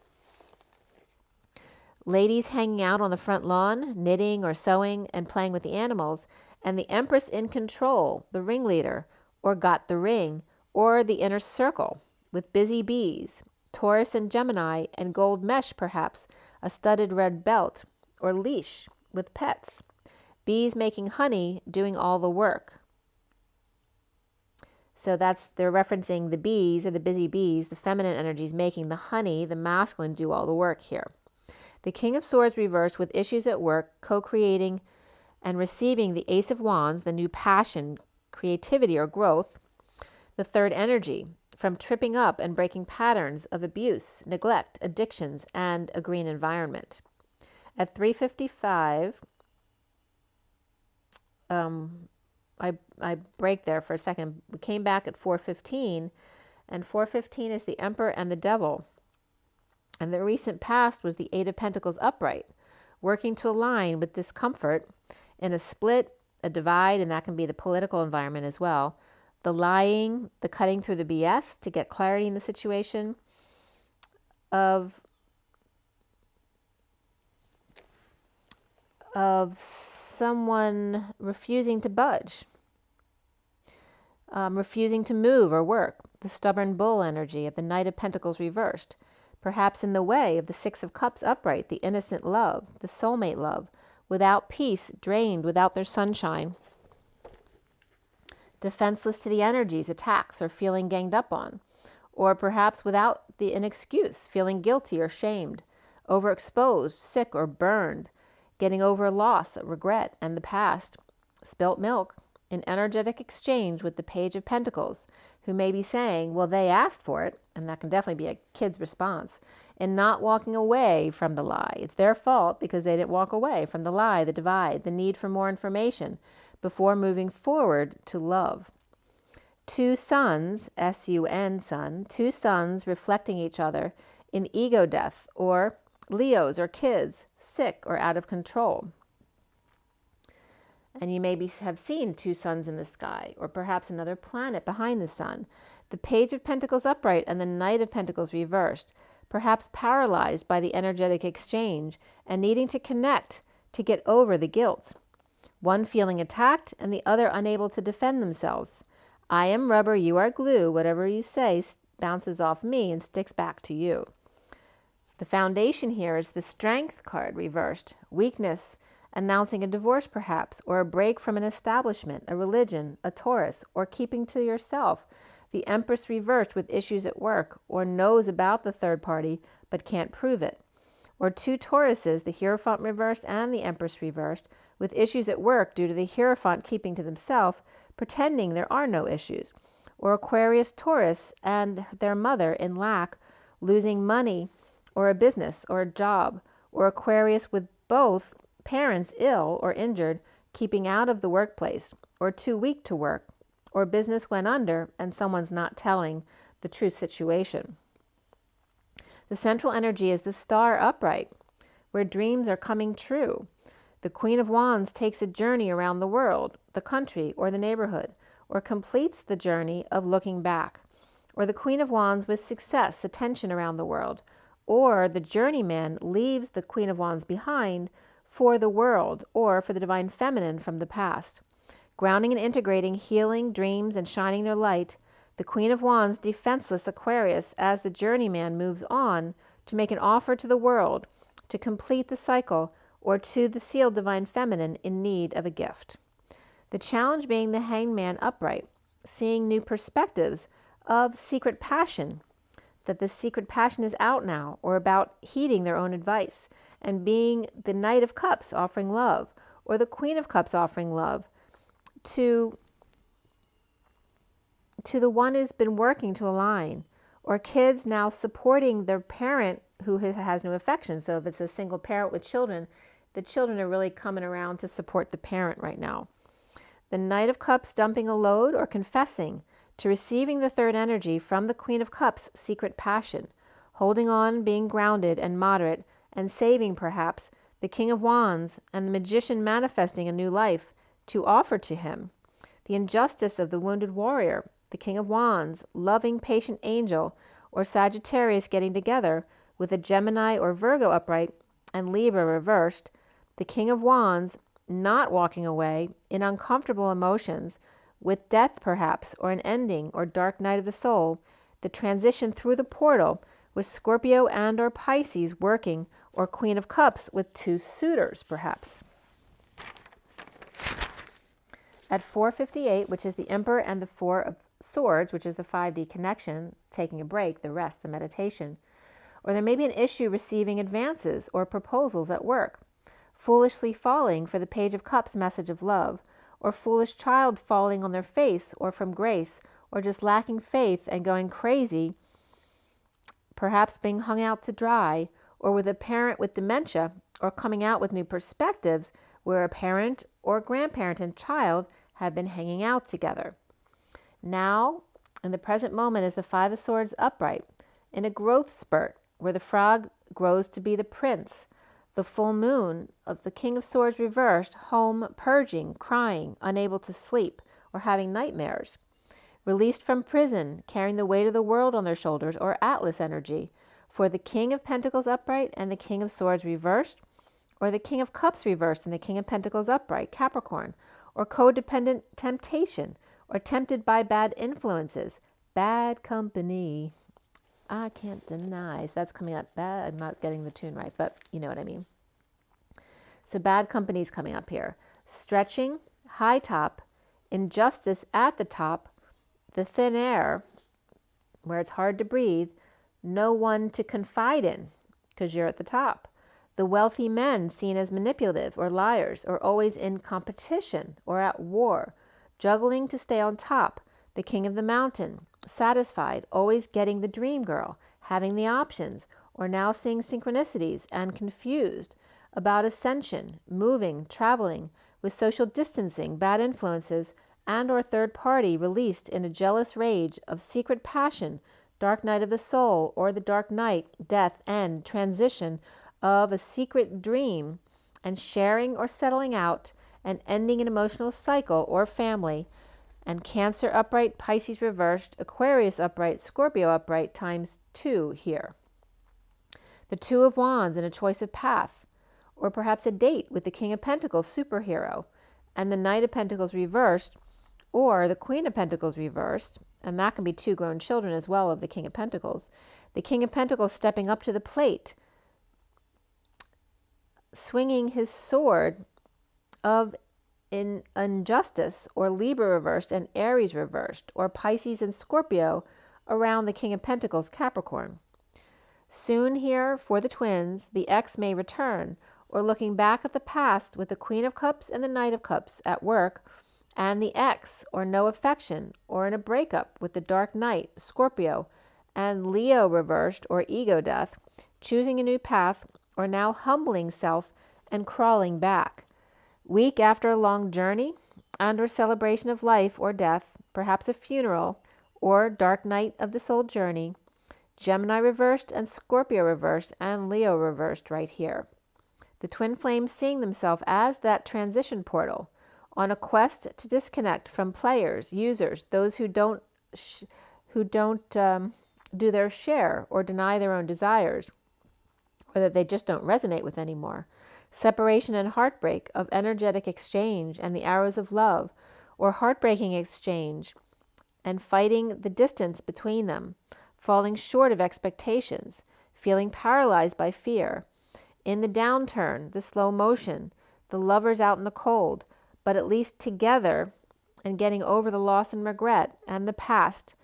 Ladies hanging out on the front lawn, knitting or sewing and playing with the animals, and the Empress in control, the ringleader, or got the ring, or the inner circle, with busy bees, Taurus and Gemini, and gold mesh perhaps, a studded red belt, or leash, with pets. Bees making honey, doing all the work. So they're referencing the bees, or the busy bees, the feminine energies making the honey, the masculine do all the work here. The King of Swords reversed with issues at work, co-creating and receiving the Ace of Wands, the new passion, creativity or growth. The third energy, from tripping up and breaking patterns of abuse, neglect, addictions, and a green environment. At 3:55, I break there for a second. We came back at 4:15, and 4:15 is the Emperor and the Devil. And the recent past was the Eight of Pentacles upright, working to align with discomfort in a split, a divide, and that can be the political environment as well. The lying, the cutting through the BS to get clarity in the situation, of someone refusing to budge, refusing to move or work. The stubborn bull energy of the Knight of Pentacles reversed, perhaps in the way of the Six of Cups upright, the innocent love, the soulmate love, without peace, drained, without their sunshine. Defenseless to the energies, attacks, or feeling ganged up on. Or perhaps without an excuse, feeling guilty or shamed, overexposed, sick or burned, getting over loss, regret, and the past. Spilt milk, in energetic exchange with the Page of Pentacles, who may be saying, well, they asked for it, and that can definitely be a kid's response, and not walking away from the lie. It's their fault because they didn't walk away from the lie, the divide, the need for more information before moving forward to love. Two suns, S-U-N, sun, two suns reflecting each other in ego death, or Leos or kids, sick or out of control. And you maybe have seen two suns in the sky, or perhaps another planet behind the sun. The Page of Pentacles upright and the Knight of Pentacles reversed, perhaps paralyzed by the energetic exchange and needing to connect to get over the guilt. One feeling attacked and the other unable to defend themselves. I am rubber, you are glue. Whatever you say bounces off me and sticks back to you. The foundation here is the Strength card reversed, weakness, announcing a divorce perhaps, or a break from an establishment, a religion, a Taurus, or keeping to yourself. The Empress reversed with issues at work, or knows about the third party but can't prove it. Or two Tauruses, the Hierophant reversed and the Empress reversed, with issues at work due to the Hierophant keeping to themselves, pretending there are no issues. Or Aquarius Taurus and their mother in lack, losing money, or a business, or a job. Or Aquarius with both parents ill or injured, keeping out of the workplace, or too weak to work, or business went under and someone's not telling the true situation. The central energy is the Star upright, where dreams are coming true. The Queen of Wands takes a journey around the world, the country, or the neighborhood, or completes the journey of looking back. Or the Queen of Wands with success, attention around the world. Or the journeyman leaves the Queen of Wands behind for the world, or for the Divine Feminine from the past. Grounding and integrating healing, dreams, and shining their light, the Queen of Wands defenseless Aquarius as the journeyman moves on to make an offer to the world, to complete the cycle, or to the sealed Divine Feminine in need of a gift. The challenge being the Hangman upright, seeing new perspectives of secret passion, that the secret passion is out now, or about heeding their own advice, and being the Knight of Cups offering love, or the Queen of Cups offering love to the one who's been working to align, or kids now supporting their parent who has no affection. So if it's a single parent with children, the children are really coming around to support the parent right now. The Knight of Cups dumping a load or confessing to receiving the third energy from the Queen of Cups' secret passion, holding on, being grounded and moderate, and saving perhaps the King of Wands and the Magician manifesting a new life to offer to him. The injustice of the wounded warrior, the King of Wands, loving patient angel, or Sagittarius getting together with a Gemini or Virgo upright and Libra reversed, the King of Wands not walking away in uncomfortable emotions, with death perhaps, or an ending, or dark night of the soul, the transition through the portal with Scorpio and or Pisces working, or Queen of Cups with two suitors perhaps. At 4:58, which is the Emperor and the Four of Swords, which is the 5D connection, taking a break, the rest, the meditation. Or there may be an issue receiving advances or proposals at work, foolishly falling for the Page of Cups message of love, or foolish child falling on their face or from grace, or just lacking faith and going crazy, perhaps being hung out to dry, or with a parent with dementia, or coming out with new perspectives where a parent or grandparent and child have been hanging out together. Now, in the present moment, is the Five of Swords upright, in a growth spurt, where the frog grows to be the prince, the full moon of the King of Swords reversed, home purging, crying, unable to sleep, or having nightmares. Released from prison, carrying the weight of the world on their shoulders, or Atlas energy, for the King of Pentacles upright and the King of Swords reversed, or the King of Cups reversed and the King of Pentacles upright, Capricorn, or codependent temptation, or tempted by bad influences, bad company. I can't deny. So that's coming up bad. I'm not getting the tune right, but you know what I mean. So bad company is coming up here. Stretching, high top, injustice at the top, the thin air, where it's hard to breathe, no one to confide in because you're at the top. The wealthy men seen as manipulative or liars, or always in competition or at war, juggling to stay on top. The King of the Mountain, satisfied, always getting the dream girl, having the options, or now seeing synchronicities and confused about ascension, moving, traveling, with social distancing, bad influences, and or third party released in a jealous rage of secret passion, dark night of the soul, or the dark night, death, end, transition of a secret dream, and sharing or settling out, and ending an emotional cycle or family, and Cancer upright, Pisces reversed, Aquarius upright, Scorpio upright times 2 here. The Two of Wands and a choice of path, or perhaps a date with the King of Pentacles, superhero, and the Knight of Pentacles reversed, or the Queen of Pentacles reversed, and that can be two grown children as well of the King of Pentacles. The King of Pentacles stepping up to the plate, swinging his sword of injustice, or Libra reversed and Aries reversed, or Pisces and Scorpio around the King of Pentacles, Capricorn. Soon here for the twins, the ex may return, or looking back at the past with the Queen of Cups and the Knight of Cups at work, and the ex, or no affection, or in a breakup with the Dark Knight, Scorpio, and Leo reversed, or ego death, choosing a new path, or now humbling self and crawling back. Week after a long journey, and or celebration of life or death, perhaps a funeral, or dark night of the soul journey, Gemini reversed and Scorpio reversed and Leo reversed right here. The twin flames seeing themselves as that transition portal on a quest to disconnect from players, users, those who don't do their share or deny their own desires, or that they just don't resonate with anymore. Separation and heartbreak of energetic exchange and the arrows of love, or heartbreaking exchange and fighting the distance between them, falling short of expectations, feeling paralyzed by fear. In the downturn, the slow motion, the lovers out in the cold, but at least together and getting over the loss and regret and the past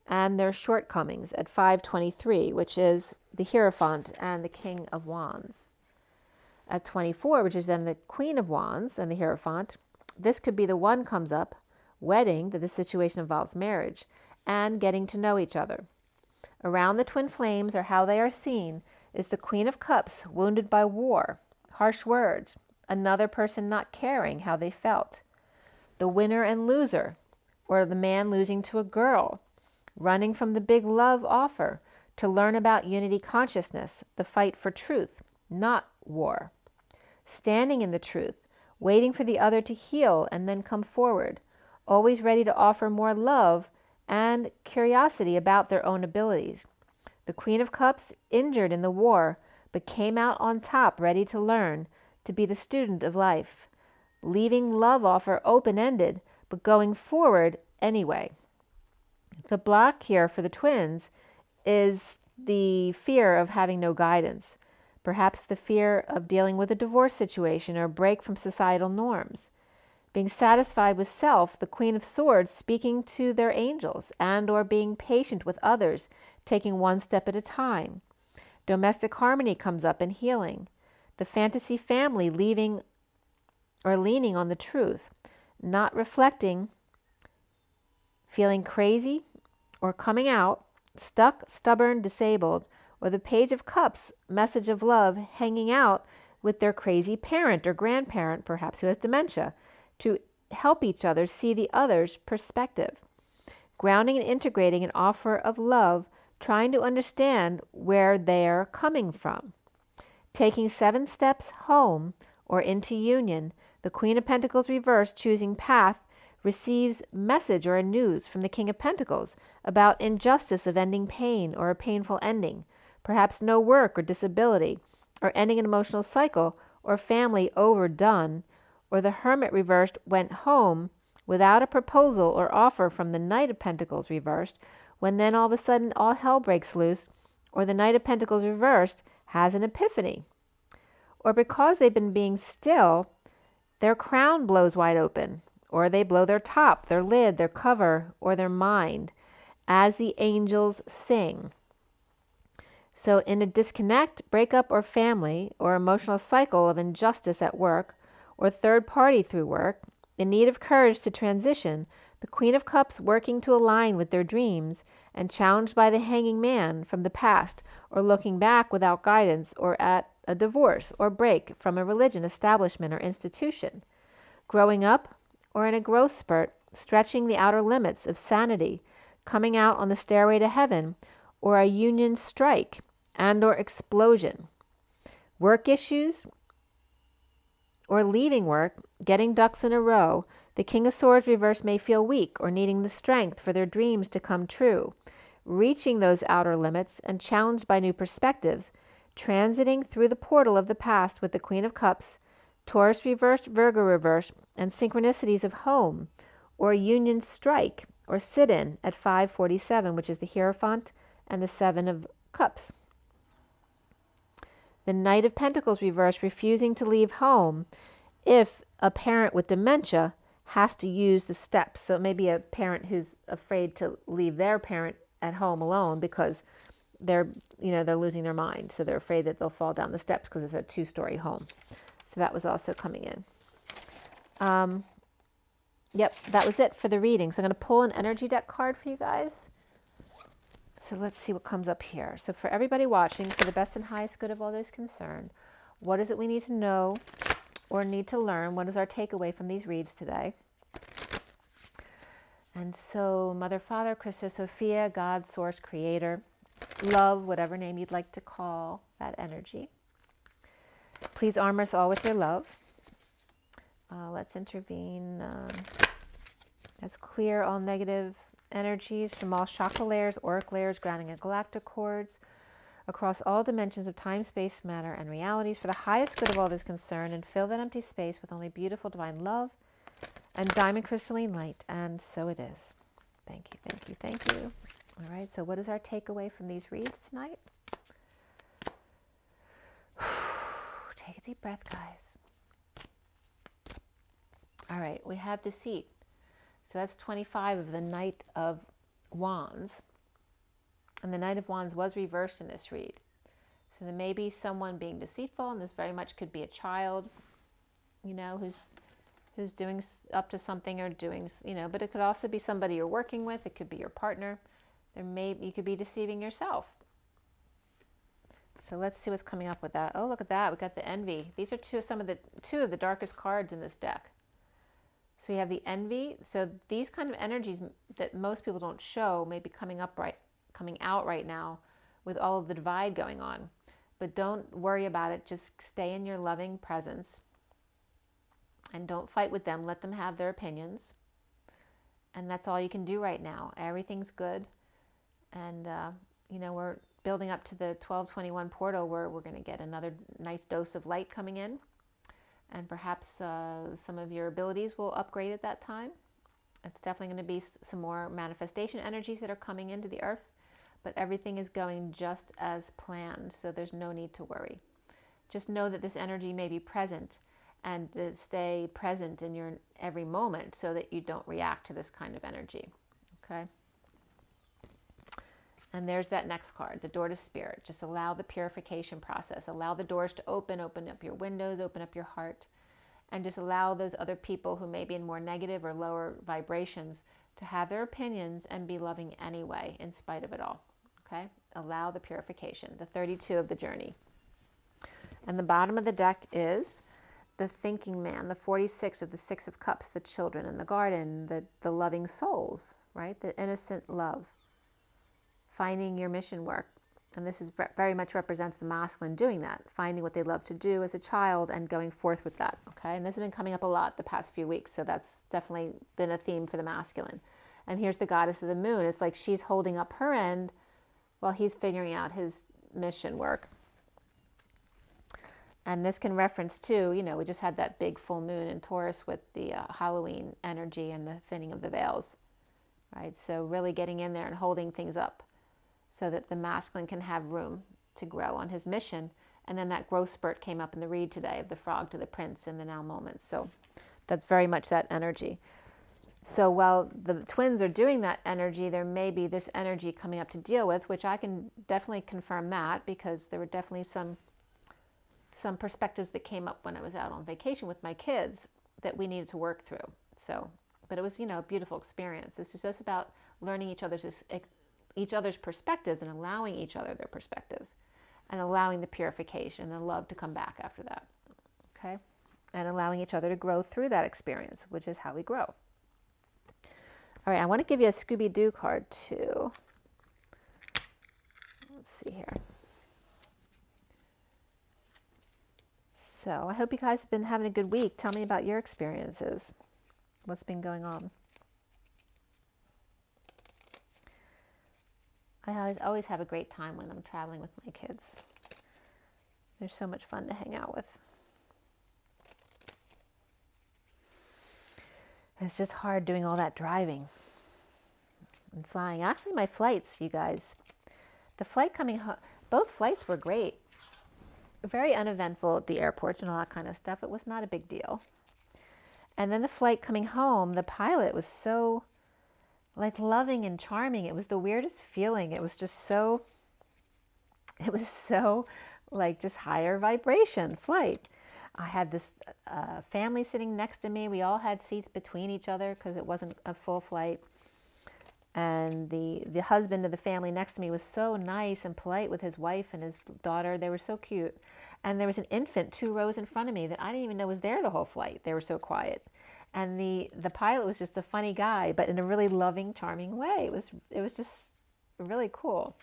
and their shortcomings at 523, which is the Hierophant and the King of Wands. At 24, which is then the Queen of Wands and the Hierophant, this could be the one comes up, wedding, that the situation involves marriage, and getting to know each other. Around the twin flames, or how they are seen, is the Queen of Cups, wounded by war, harsh words, another person not caring how they felt. The winner and loser, or the man losing to a girl, running from the big love offer to learn about unity consciousness, the fight for truth, not war. Standing in the truth, waiting for the other to heal and then come forward, always ready to offer more love and curiosity about their own abilities. The Queen of Cups, injured in the war, but came out on top, ready to learn, to be the student of life, leaving love offer open-ended, but going forward anyway. The block here for the twins is the fear of having no guidance, perhaps the fear of dealing with a divorce situation or a break from societal norms. Being satisfied with self, the Queen of Swords speaking to their angels and or being patient with others, taking one step at a time. Domestic harmony comes up in healing. The fantasy family leaving or leaning on the truth, not reflecting, feeling crazy or coming out, stuck, stubborn, disabled, or the Page of Cups, message of love, hanging out with their crazy parent or grandparent, perhaps who has dementia, to help each other see the other's perspective. Grounding and integrating an offer of love, trying to understand where they're coming from. Taking 7 steps home or into union, the Queen of Pentacles reversed, choosing path, receives message or a news from the King of Pentacles about injustice of ending pain or a painful ending, perhaps no work or disability, or ending an emotional cycle or family overdone, or the Hermit reversed went home without a proposal or offer from the Knight of Pentacles reversed, when then all of a sudden all hell breaks loose, or the Knight of Pentacles reversed has an epiphany. Or because they've been being still, their crown blows wide open, or they blow their top, their lid, their cover, or their mind, as the angels sing. So in a disconnect, breakup, or family, or emotional cycle of injustice at work, or third party through work, in need of courage to transition, the Queen of Cups working to align with their dreams, and challenged by the hanging man from the past, or looking back without guidance, or at a divorce or break from a religion, establishment, or institution. Growing up, or in a growth spurt, stretching the outer limits of sanity, coming out on the stairway to heaven, or a union strike and or explosion. Work issues, or leaving work, getting ducks in a row, the King of Swords reversed may feel weak or needing the strength for their dreams to come true, reaching those outer limits and challenged by new perspectives, transiting through the portal of the past with the Queen of Cups, Taurus reversed, Virgo reversed, and synchronicities of home, or a union strike or sit-in at 547, which is the Hierophant and the 7 of Cups. The Knight of Pentacles reversed, refusing to leave home if a parent with dementia has to use the steps. So it may be a parent who's afraid to leave their parent at home alone because they're losing their mind. So they're afraid that they'll fall down the steps because it's a 2-story home. So that was also coming in. Yep, that was it for the reading. So I'm going to pull an energy deck card for you guys. So let's see what comes up here. So for everybody watching, for the best and highest good of all those concerned, what is it we need to know or need to learn? What is our takeaway from these reads today? And so Mother, Father, Christos, Sophia, God, Source, Creator, Love, whatever name you'd like to call that energy. Please armor us all with your love. Let's intervene. Let's clear all negative energies from all chakra layers, auric layers, grounding and galactic cords, across all dimensions of time, space, matter, and realities for the highest good of all that is concerned, and fill that empty space with only beautiful divine love and diamond crystalline light. And so it is. Thank you, thank you, thank you. All right, so what is our takeaway from these reads tonight? Take a deep breath, guys. All right, we have deceit. So that's 25 of the Knight of Wands. And the Knight of Wands was reversed in this read. So there may be someone being deceitful, and this very much could be a child, you know, who's doing up to something or doing, you know, but it could also be somebody you're working with. It could be your partner. You could be deceiving yourself. So let's see what's coming up with that. Oh, look at that. We got the Envy. These are two of the darkest cards in this deck. So we have the Envy. So these kind of energies that most people don't show may be coming out right now with all of the divide going on. But don't worry about it. Just stay in your loving presence and don't fight with them. Let them have their opinions. And that's all you can do right now. Everything's good. And, you know, we're building up to the 1221 portal where we're going to get another nice dose of light coming in. And perhaps some of your abilities will upgrade at that time. It's definitely going to be some more manifestation energies that are coming into the earth. But everything is going just as planned, so there's no need to worry. Just know that this energy may be present, and to stay present in your every moment so that you don't react to this kind of energy. Okay? And there's that next card, the Door to Spirit. Just allow the purification process. Allow the doors to open up your windows, open up your heart, and just allow those other people who may be in more negative or lower vibrations to have their opinions and be loving anyway, in spite of it all. Okay? Allow the purification, the 32 of the journey. And the bottom of the deck is the thinking man, the 46 of the Six of Cups, the children in the garden, the loving souls, right? The innocent love, finding your mission work. And this is very much represents the masculine doing that, finding what they love to do as a child and going forth with that, okay? And this has been coming up a lot the past few weeks, so that's definitely been a theme for the masculine. And here's the goddess of the moon. It's like she's holding up her end while he's figuring out his mission work. And this can reference too, you know, we just had that big full moon in Taurus with the Halloween energy and the thinning of the veils, right? So really getting in there and holding things up so that the masculine can have room to grow on his mission. And then that growth spurt came up in the read today of the frog to the prince in the now moment. So that's very much that energy. So while the twins are doing that energy, there may be this energy coming up to deal with, which I can definitely confirm that because there were definitely some perspectives that came up when I was out on vacation with my kids that we needed to work through. So, but it was, you know, a beautiful experience. This is just about learning each other's perspectives and allowing each other their perspectives and allowing the purification and love to come back after that. Okay? And allowing each other to grow through that experience, which is how we grow. All right, I want to give you a Scooby-Doo card too. Let's see here. So I hope you guys have been having a good week. Tell me about your experiences. What's been going on? I always have a great time when I'm traveling with my kids. They're so much fun to hang out with. It's just hard doing all that driving and flying. Actually, my flights, you guys, the flight coming home, both flights were great. Very uneventful at the airports and all that kind of stuff. It was not a big deal. And then the flight coming home, the pilot was so like loving and charming. It was the weirdest feeling. It was so like just higher vibration flight. I had this family sitting next to me. We all had seats between each other because it wasn't a full flight. And the husband of the family next to me was so nice and polite with his wife and his daughter. They were so cute. And there was an infant 2 rows in front of me that I didn't even know was there the whole flight. They were so quiet. And the pilot was just a funny guy, but in a really loving, charming way. It was just really cool.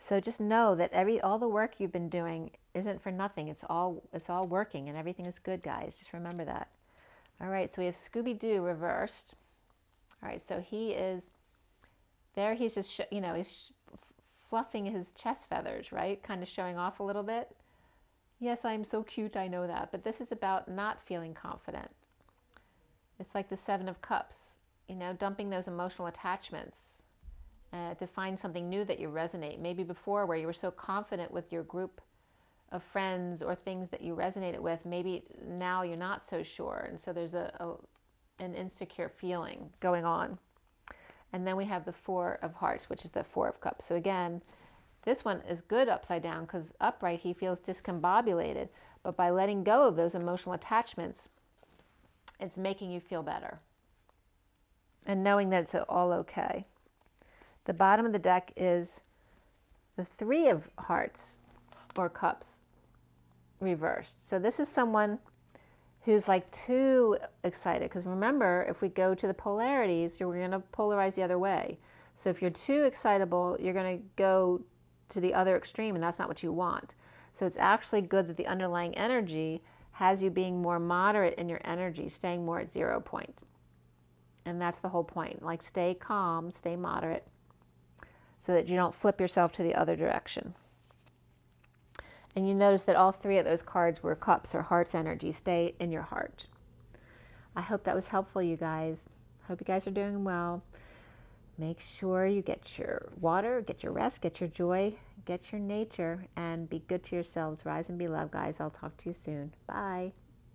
So just know that all the work you've been doing isn't for nothing. It's all working, and everything is good, guys. Just remember that. All right, so we have Scooby-Doo reversed. All right, so he is there. He's just, he's fluffing his chest feathers, right? Kind of showing off a little bit. Yes, I'm so cute, I know that. But this is about not feeling confident. It's like the Seven of Cups, dumping those emotional attachments to find something new that you resonate. Maybe before, where you were so confident with your group of friends or things that you resonated with, maybe now you're not so sure. And so there's an insecure feeling going on. And then we have the Four of Hearts, which is the Four of Cups. So again, this one is good upside down, because upright he feels discombobulated. But by letting go of those emotional attachments, it's making you feel better. And knowing that it's all okay. The bottom of the deck is the Three of Hearts or Cups reversed. So this is someone who's like too excited, because remember, if we go to the polarities, we're going to polarize the other way. So if you're too excitable, you're going to go to the other extreme, and that's not what you want. So it's actually good that the underlying energy has you being more moderate in your energy, staying more at 0 point. And that's the whole point. Like, stay calm, stay moderate, so that you don't flip yourself to the other direction. And you notice that all three of those cards were cups or hearts energy. Stay in your heart. I hope that was helpful, you guys. Hope you guys are doing well. Make sure you get your water, get your rest, get your joy, get your nature, and be good to yourselves. Rise and be loved, guys. I'll talk to you soon. Bye.